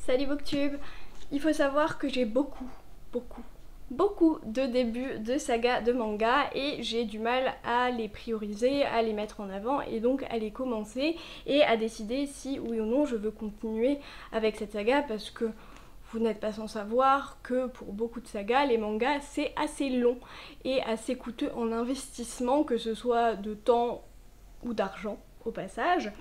Salut Booktube. Il faut savoir que j'ai beaucoup de débuts de sagas de manga et j'ai du mal à les prioriser, à les mettre en avant et donc à les commencer et à décider si oui ou non je veux continuer avec cette saga, parce que vous n'êtes pas sans savoir que pour beaucoup de sagas, les mangas c'est assez long et assez coûteux en investissement, que ce soit de temps ou d'argent au passage.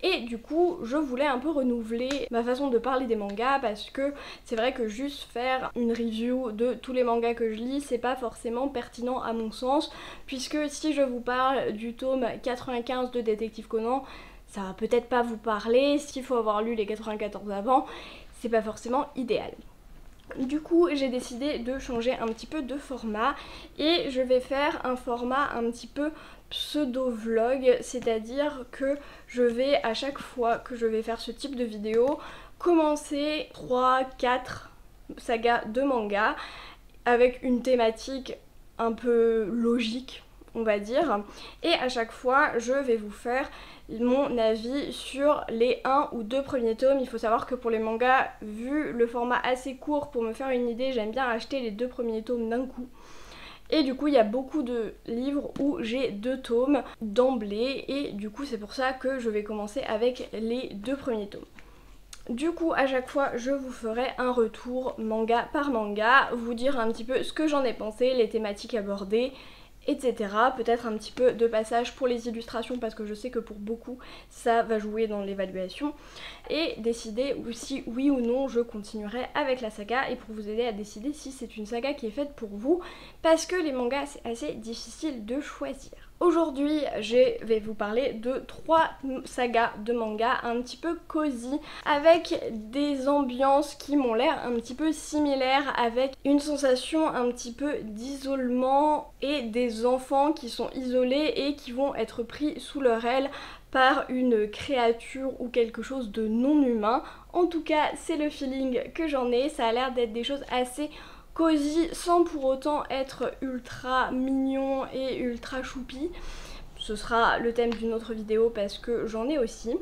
Et du coup je voulais un peu renouveler ma façon de parler des mangas, parce que c'est vrai que juste faire une review de tous les mangas que je lis, c'est pas forcément pertinent à mon sens, puisque si je vous parle du tome 95 de Détective Conan, ça va peut-être pas vous parler. S'il faut avoir lu les 94 avant, c'est pas forcément idéal. Du coup j'ai décidé de changer un petit peu de format et je vais faire un format un petit peu pseudo-vlog, c'est-à-dire que je vais, à chaque fois que je vais faire ce type de vidéo, commencer 3-4 sagas de manga avec une thématique un peu logique, on va dire, et à chaque fois je vais vous faire mon avis sur les 1 ou 2 premiers tomes. Il faut savoir que pour les mangas, vu le format assez court, pour me faire une idée, j'aime bien acheter les 2 premiers tomes d'un coup. Et du coup il y a beaucoup de livres où j'ai 2 tomes d'emblée, et du coup c'est pour ça que je vais commencer avec les 2 premiers tomes. Du coup à chaque fois je vous ferai un retour manga par manga, vous dire un petit peu ce que j'en ai pensé, les thématiques abordées, etc. Peut-être un petit peu de passage pour les illustrations, parce que je sais que pour beaucoup ça va jouer dans l'évaluation, et décider si oui ou non je continuerai avec la saga, et pour vous aider à décider si c'est une saga qui est faite pour vous, parce que les mangas c'est assez difficile de choisir. Aujourd'hui je vais vous parler de 3 sagas de manga un petit peu cosy, avec des ambiances qui m'ont l'air un petit peu similaires, avec une sensation un petit peu d'isolement et des enfants qui sont isolés et qui vont être pris sous leur aile par une créature ou quelque chose de non humain. En tout cas c'est le feeling que j'en ai, ça a l'air d'être des choses assez cosy sans pour autant être ultra mignon et ultra choupi. Ce sera le thème d'une autre vidéo parce que j'en ai aussi.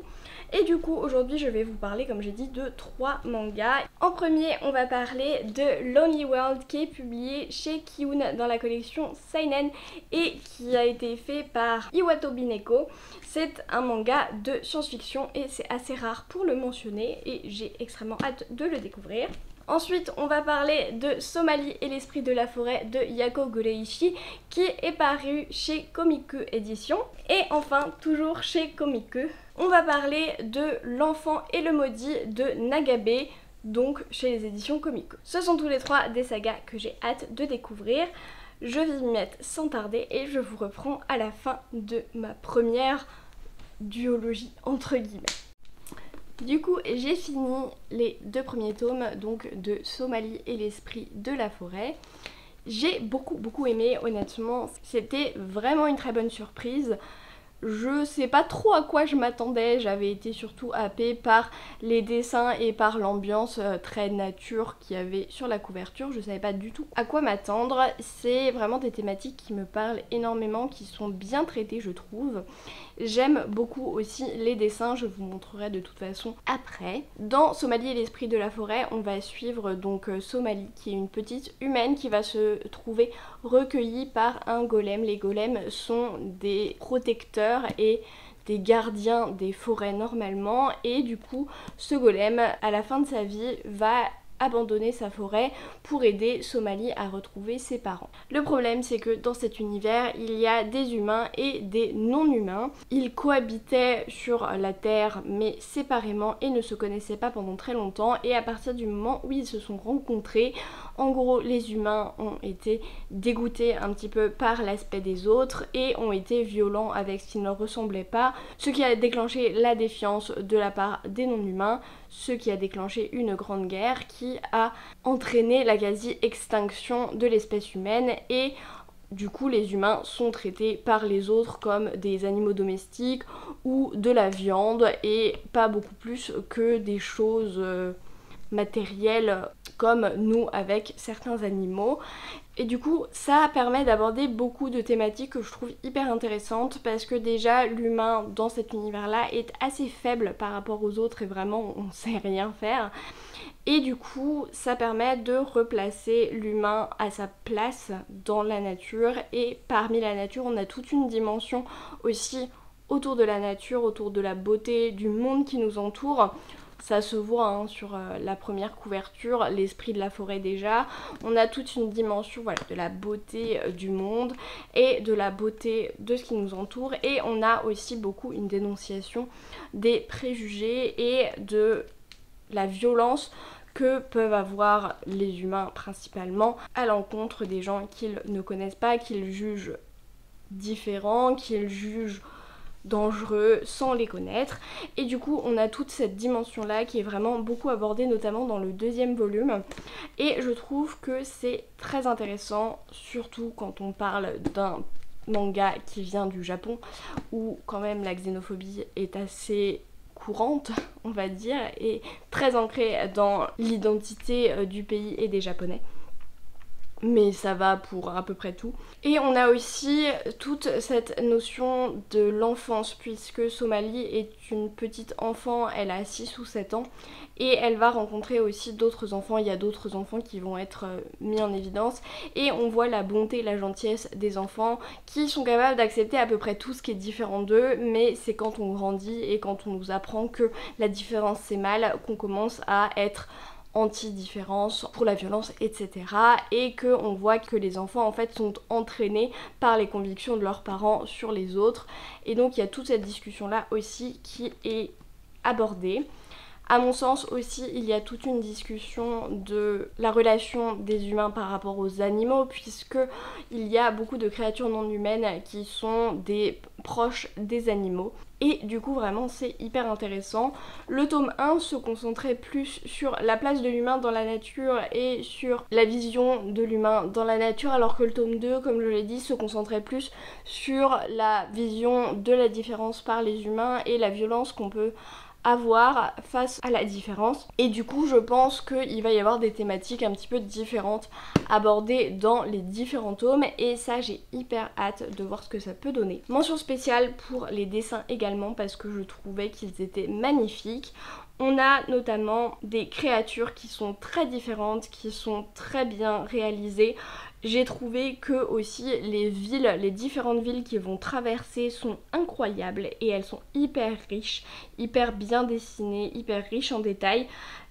Et du coup aujourd'hui je vais vous parler, comme j'ai dit, de 3 mangas. En premier on va parler de Lonely World, qui est publié chez Kiun dans la collection Seinen et qui a été fait par Iwatobi Neko. C'est un manga de science-fiction et c'est assez rare pour le mentionner et j'ai extrêmement hâte de le découvrir. Ensuite on va parler de Somali et l'esprit de la forêt de Yako Goreishi, qui est paru chez Komiku Édition. Et enfin, toujours chez Komiku, on va parler de L'enfant et le maudit de Nagabe, donc chez les éditions Komiku. Ce sont tous les 3 des sagas que j'ai hâte de découvrir. Je vais m'y mettre sans tarder et je vous reprends à la fin de ma première duologie entre guillemets. Du coup j'ai fini les 2 premiers tomes donc de Somali et l'esprit de la forêt. J'ai beaucoup aimé, honnêtement, c'était vraiment une très bonne surprise. Je sais pas trop à quoi je m'attendais, j'avais été surtout happée par les dessins et par l'ambiance très nature qu'il y avait sur la couverture. Je savais pas du tout à quoi m'attendre. C'est vraiment des thématiques qui me parlent énormément, qui sont bien traitées je trouve. J'aime beaucoup aussi les dessins, je vous montrerai de toute façon après. Dans Somali et l'esprit de la forêt, on va suivre donc Somali, qui est une petite humaine qui va se trouver recueillie par un golem. Les golems sont des protecteurs et des gardiens des forêts normalement, et du coup ce golem à la fin de sa vie va abandonner sa forêt pour aider Somali à retrouver ses parents. Le problème c'est que dans cet univers il y a des humains et des non-humains. Ils cohabitaient sur la terre mais séparément et ne se connaissaient pas pendant très longtemps, et à partir du moment où ils se sont rencontrés, en gros les humains ont été dégoûtés un petit peu par l'aspect des autres et ont été violents avec ce qui ne leur ressemblait pas, ce qui a déclenché la défiance de la part des non-humains, ce qui a déclenché une grande guerre qui a entraîné la quasi-extinction de l'espèce humaine, et du coup les humains sont traités par les autres comme des animaux domestiques ou de la viande et pas beaucoup plus que des choses matérielles comme nous avec certains animaux. Et du coup ça permet d'aborder beaucoup de thématiques que je trouve hyper intéressantes, parce que déjà l'humain dans cet univers là est assez faible par rapport aux autres et vraiment on sait rien faire. Et du coup ça permet de replacer l'humain à sa place dans la nature, et parmi la nature on a toute une dimension aussi autour de la nature, autour de la beauté du monde qui nous entoure. Ça se voit hein, sur la première couverture, l'esprit de la forêt déjà. On a toute une dimension voilà, de la beauté du monde et de la beauté de ce qui nous entoure. Et on a aussi beaucoup une dénonciation des préjugés et de la violence que peuvent avoir les humains principalement à l'encontre des gens qu'ils ne connaissent pas, qu'ils jugent différents, qu'ils jugent dangereux sans les connaître. Et du coup on a toute cette dimension là qui est vraiment beaucoup abordée, notamment dans le deuxième volume, et je trouve que c'est très intéressant, surtout quand on parle d'un manga qui vient du Japon où quand même la xénophobie est assez courante, on va dire, et très ancrée dans l'identité du pays et des Japonais. Mais ça va pour à peu près tout. Et on a aussi toute cette notion de l'enfance, puisque Somali est une petite enfant, elle a 6 ou 7 ans, et elle va rencontrer aussi d'autres enfants. Il y a d'autres enfants qui vont être mis en évidence, et on voit la bonté et la gentillesse des enfants qui sont capables d'accepter à peu près tout ce qui est différent d'eux, mais c'est quand on grandit et quand on nous apprend que la différence c'est mal qu'on commence à être anti-différence, pour la violence, etc. Et qu'on voit que les enfants en fait sont entraînés par les convictions de leurs parents sur les autres. Et donc il y a toute cette discussion là aussi qui est abordée. À mon sens aussi, il y a toute une discussion de la relation des humains par rapport aux animaux, puisque il y a beaucoup de créatures non humaines qui sont des proches des animaux. Et du coup vraiment c'est hyper intéressant. Le tome 1 se concentrait plus sur la place de l'humain dans la nature et sur la vision de l'humain dans la nature, alors que le tome 2, comme je l'ai dit, se concentrait plus sur la vision de la différence par les humains et la violence qu'on peut avoir face à la différence. Et du coup je pense qu'il va y avoir des thématiques un petit peu différentes abordées dans les différents tomes, et ça j'ai hyper hâte de voir ce que ça peut donner. Mention spéciale pour les dessins également, parce que je trouvais qu'ils étaient magnifiques. On a notamment des créatures qui sont très différentes, qui sont très bien réalisées. J'ai trouvé que aussi les villes, les différentes villes qui vont traverser sont incroyables, et elles sont hyper riches, hyper bien dessinées, hyper riches en détails.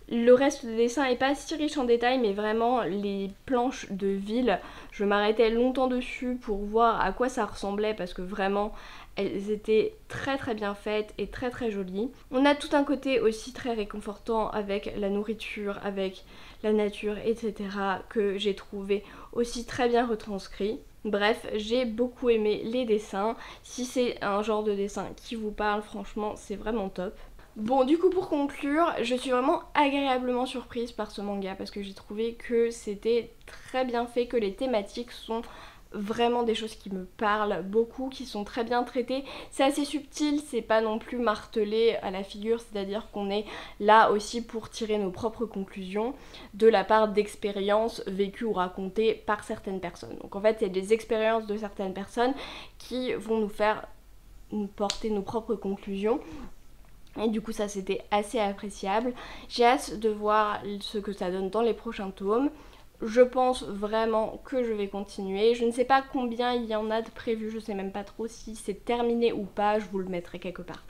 Le reste du dessin est pas si riche en détails, mais vraiment les planches de ville, je m'arrêtais longtemps dessus pour voir à quoi ça ressemblait, parce que vraiment elles étaient très très bien faites et très très jolies. On a tout un côté aussi très réconfortant avec la nourriture, avec la nature, etc. que j'ai trouvé aussi très bien retranscrit. Bref, j'ai beaucoup aimé les dessins. Si c'est un genre de dessin qui vous parle, franchement c'est vraiment top. Bon, du coup pour conclure, je suis vraiment agréablement surprise par ce manga, parce que j'ai trouvé que c'était très bien fait, que les thématiques sont vraiment des choses qui me parlent beaucoup, qui sont très bien traitées. C'est assez subtil, c'est pas non plus martelé à la figure, c'est-à-dire qu'on est là aussi pour tirer nos propres conclusions de la part d'expériences vécues ou racontées par certaines personnes. Donc en fait, c'est des expériences de certaines personnes qui vont nous faire porter nos propres conclusions. Et du coup ça c'était assez appréciable. J'ai hâte de voir ce que ça donne dans les prochains tomes. Je pense vraiment que je vais continuer. Je ne sais pas combien il y en a de prévus, je sais même pas trop si c'est terminé ou pas, je vous le mettrai quelque part.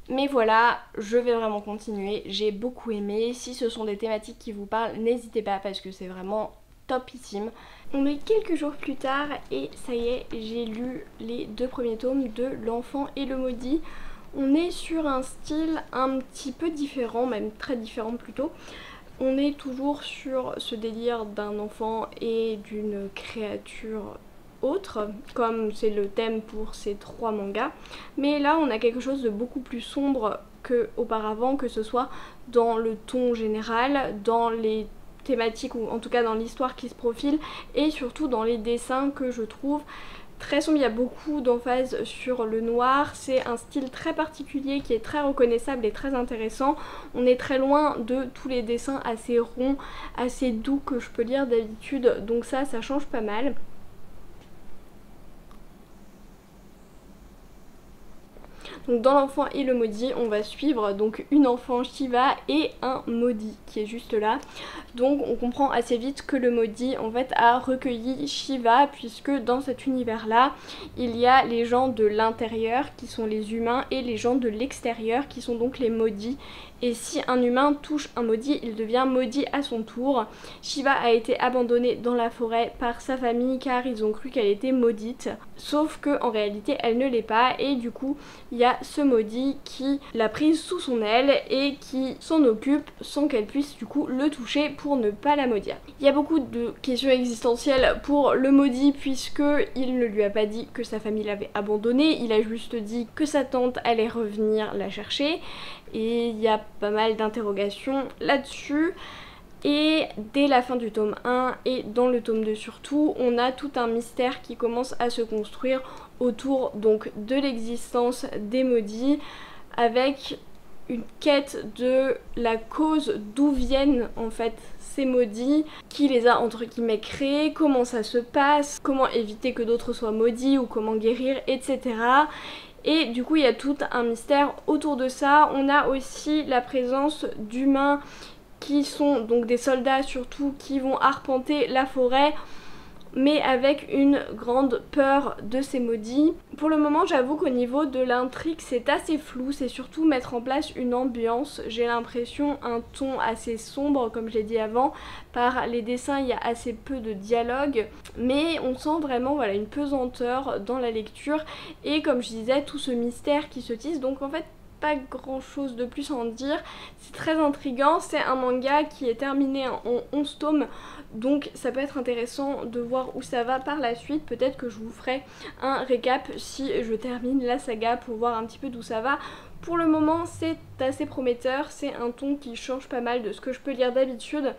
Mais voilà, je vais vraiment continuer, j'ai beaucoup aimé. Si ce sont des thématiques qui vous parlent, n'hésitez pas, parce que c'est vraiment topissime. On est quelques jours plus tard et ça y est, j'ai lu les 2 premiers tomes de L'Enfant et le Maudit. On est sur un style un petit peu différent, même très différent plutôt. On est toujours sur ce délire d'un enfant et d'une créature autre, comme c'est le thème pour ces 3 mangas. Mais là on a quelque chose de beaucoup plus sombre qu'auparavant, que ce soit dans le ton général, dans les thématiques, ou en tout cas dans l'histoire qui se profile, et surtout dans les dessins que je trouve très sombre. Il y a beaucoup d'emphase sur le noir, c'est un style très particulier qui est très reconnaissable et très intéressant. On est très loin de tous les dessins assez ronds, assez doux que je peux lire d'habitude, donc ça change pas mal. Donc dans l'enfant et le maudit, on va suivre donc une enfant Shiva et un maudit qui est juste là. Donc on comprend assez vite que le maudit en fait a recueilli Shiva, puisque dans cet univers là il y a les gens de l'intérieur qui sont les humains et les gens de l'extérieur qui sont donc les maudits. Et si un humain touche un maudit, il devient maudit à son tour. Shiva a été abandonnée dans la forêt par sa famille car ils ont cru qu'elle était maudite, sauf que en réalité elle ne l'est pas, et du coup il y a ce maudit qui l'a prise sous son aile et qui s'en occupe sans qu'elle puisse du coup le toucher pour ne pas la maudire. Il y a beaucoup de questions existentielles pour le maudit, puisque il ne lui a pas dit que sa famille l'avait abandonné, il a juste dit que sa tante allait revenir la chercher, et il y a pas mal d'interrogations là-dessus. Et dès la fin du tome 1 et dans le tome 2 surtout, on a tout un mystère qui commence à se construire autour donc de l'existence des maudits, avec une quête de la cause d'où viennent en fait ces maudits, qui les a entre guillemets créés, comment ça se passe, comment éviter que d'autres soient maudits ou comment guérir, etc. Et du coup il y a tout un mystère autour de ça. On a aussi la présence d'humains qui sont donc des soldats surtout, qui vont arpenter la forêt, mais avec une grande peur de ces maudits. Pour le moment j'avoue qu'au niveau de l'intrigue c'est assez flou, c'est surtout mettre en place une ambiance, j'ai l'impression un ton assez sombre comme je l'ai dit avant, par les dessins il y a assez peu de dialogue, mais on sent vraiment voilà une pesanteur dans la lecture, et comme je disais tout ce mystère qui se tisse, donc en fait pas grand chose de plus à en dire, c'est très intriguant, c'est un manga qui est terminé en 11 tomes, donc ça peut être intéressant de voir où ça va par la suite. Peut-être que je vous ferai un récap si je termine la saga pour voir un petit peu d'où ça va. Pour le moment c'est assez prometteur, c'est un ton qui change pas mal de ce que je peux lire d'habitude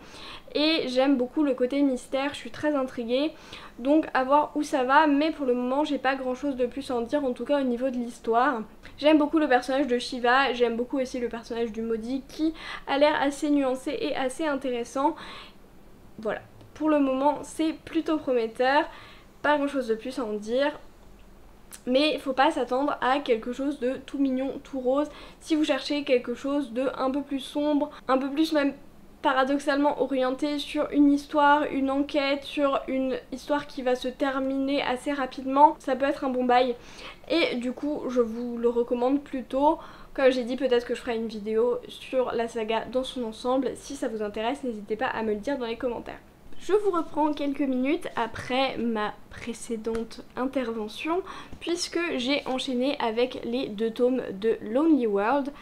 et j'aime beaucoup le côté mystère, je suis très intriguée, donc à voir où ça va, mais pour le moment j'ai pas grand chose de plus à en dire, en tout cas au niveau de l'histoire. J'aime beaucoup le personnage de Shiva, j'aime beaucoup aussi le personnage du maudit qui a l'air assez nuancé et assez intéressant. Voilà, pour le moment c'est plutôt prometteur, pas grand chose de plus à en dire. Mais il faut pas s'attendre à quelque chose de tout mignon, tout rose. Si vous cherchez quelque chose de un peu plus sombre, un peu plus même paradoxalement orienté sur une histoire, une enquête, sur une histoire qui va se terminer assez rapidement, ça peut être un bon bail. Et du coup je vous le recommande plutôt. Comme j'ai dit, peut-être que je ferai une vidéo sur la saga dans son ensemble. Si ça vous intéresse, n'hésitez pas à me le dire dans les commentaires. Je vous reprends quelques minutes après ma précédente intervention, puisque j'ai enchaîné avec les 2 tomes de Lonely World.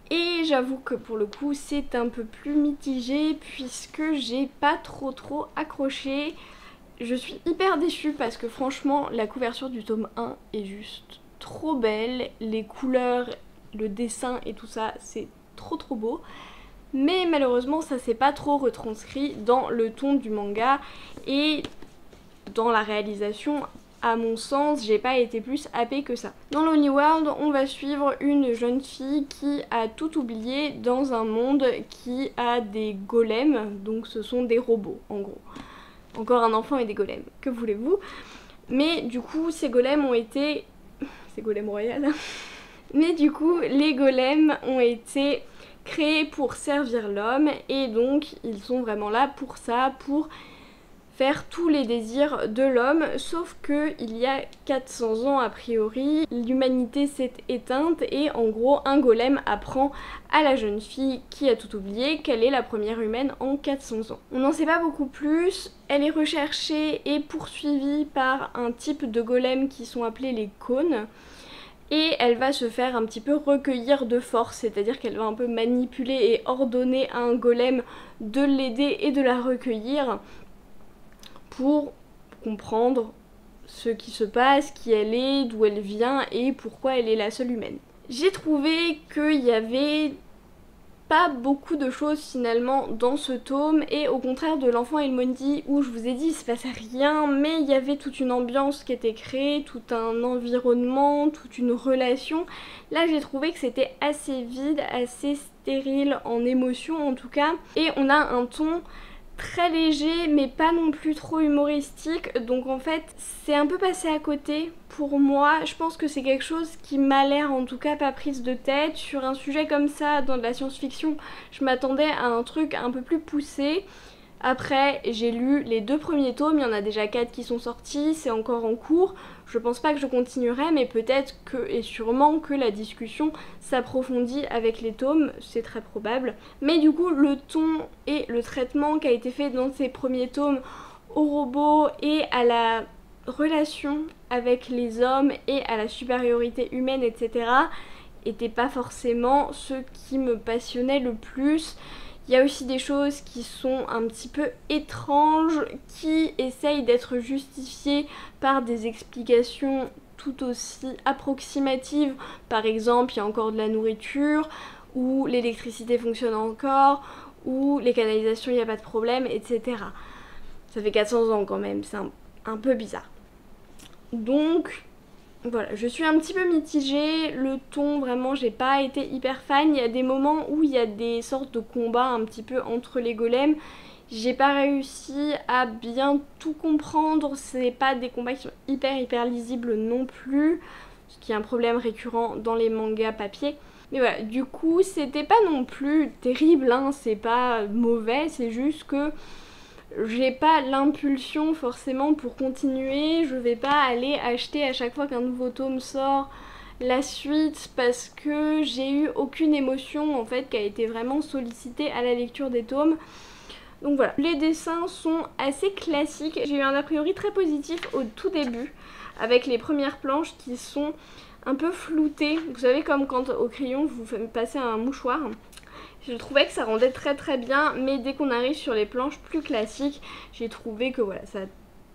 Et j'avoue que pour le coup c'est un peu plus mitigé, puisque j'ai pas trop accroché. Je suis hyper déçue parce que franchement la couverture du tome 1 est juste trop belle, les couleurs, le dessin et tout ça c'est trop beau. Mais malheureusement ça s'est pas trop retranscrit dans le ton du manga et dans la réalisation. À mon sens, j'ai pas été plus happée que ça. Dans Lonely World, on va suivre une jeune fille qui a tout oublié dans un monde qui a des golems, donc ce sont des robots en gros. Encore un enfant et des golems, que voulez-vous? Mais du coup, ces golems ont été... C'est golem royal. Mais du coup, les golems ont été créés pour servir l'homme, et donc ils sont vraiment là pour ça, pour faire tous les désirs de l'homme, sauf que il y a 400 ans a priori, l'humanité s'est éteinte et en gros un golem apprend à la jeune fille qui a tout oublié qu'elle est la première humaine en 400 ans. On n'en sait pas beaucoup plus, elle est recherchée et poursuivie par un type de golem qui sont appelés les cônes. Et elle va se faire un petit peu recueillir de force, c'est-à-dire qu'elle va un peu manipuler et ordonner à un golem de l'aider et de la recueillir pour comprendre ce qui se passe, qui elle est, d'où elle vient et pourquoi elle est la seule humaine. J'ai trouvé qu'il y avait pas beaucoup de choses finalement dans ce tome, et au contraire de l'enfant et le maudit où je vous ai dit il se passait rien, mais il y avait toute une ambiance qui était créée, tout un environnement, toute une relation. Là j'ai trouvé que c'était assez vide, assez stérile en émotion en tout cas, et on a un ton très léger mais pas non plus trop humoristique, donc en fait c'est un peu passé à côté pour moi. Je pense que c'est quelque chose qui m'a l'air en tout cas pas prise de tête. Sur un sujet comme ça dans de la science-fiction, je m'attendais à un truc un peu plus poussé. Après j'ai lu les 2 premiers tomes, il y en a déjà 4 qui sont sortis, c'est encore en cours. Je pense pas que je continuerai, mais peut-être que et sûrement que la discussion s'approfondit avec les tomes, c'est très probable. Mais du coup le ton et le traitement qui a été fait dans ces premiers tomes aux robots et à la relation avec les hommes et à la supériorité humaine, etc. étaient pas forcément ce qui me passionnait le plus. Il y a aussi des choses qui sont un petit peu étranges, qui essayent d'être justifiées par des explications tout aussi approximatives. Par exemple, il y a encore de la nourriture, ou l'électricité fonctionne encore, ou les canalisations, il n'y a pas de problème, etc. Ça fait 400 ans quand même, c'est un peu bizarre. Donc voilà, je suis un petit peu mitigée, le ton vraiment j'ai pas été hyper fan, il y a des moments où il y a des sortes de combats un petit peu entre les golems, j'ai pas réussi à bien tout comprendre, c'est pas des combats qui sont hyper lisibles non plus, ce qui est un problème récurrent dans les mangas papier. Mais voilà, du coup c'était pas non plus terrible, hein, c'est pas mauvais, c'est juste que j'ai pas l'impulsion forcément pour continuer, je vais pas aller acheter à chaque fois qu'un nouveau tome sort la suite parce que j'ai eu aucune émotion en fait qui a été vraiment sollicitée à la lecture des tomes. Donc voilà, les dessins sont assez classiques, j'ai eu un a priori très positif au tout début avec les premières planches qui sont un peu floutées, vous savez comme quand au crayon vous passez un mouchoir. Je trouvais que ça rendait très bien, mais dès qu'on arrive sur les planches plus classiques, j'ai trouvé que voilà,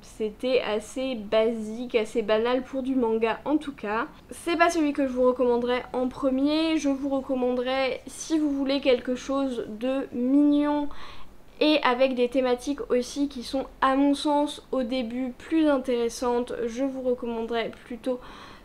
c'était assez basique, assez banal pour du manga en tout cas. C'est pas celui que je vous recommanderais en premier, je vous recommanderais si vous voulez quelque chose de mignon et avec des thématiques aussi qui sont à mon sens au début plus intéressantes, je vous recommanderais plutôt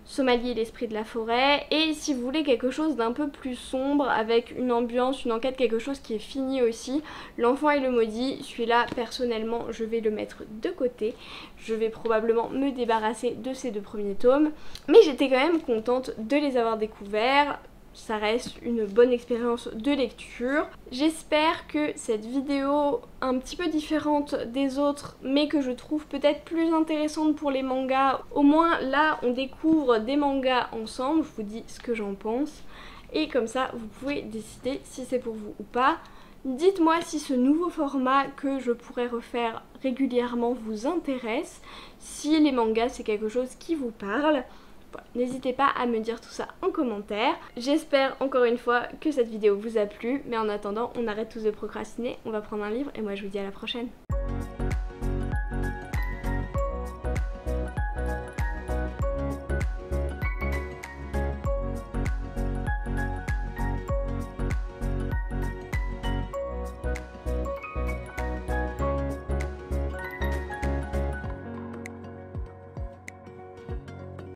Somalie et l'esprit de la forêt. Et si vous voulez quelque chose d'un peu plus sombre avec une ambiance, une enquête, quelque chose qui est fini aussi, L'Enfant et le Maudit, celui-là personnellement je vais le mettre de côté. Je vais probablement me débarrasser de ces 2 premiers tomes, mais j'étais quand même contente de les avoir découverts. Ça reste une bonne expérience de lecture. J'espère que cette vidéo un petit peu différente des autres mais que je trouve peut-être plus intéressante pour les mangas, au moins là on découvre des mangas ensemble, je vous dis ce que j'en pense et comme ça vous pouvez décider si c'est pour vous ou pas. Dites-moi si ce nouveau format que je pourrais refaire régulièrement vous intéresse, si les mangas c'est quelque chose qui vous parle. Voilà, n'hésitez pas à me dire tout ça en commentaire. J'espère encore une fois que cette vidéo vous a plu, mais en attendant on arrête tous de procrastiner, on va prendre un livre et moi je vous dis à la prochaine.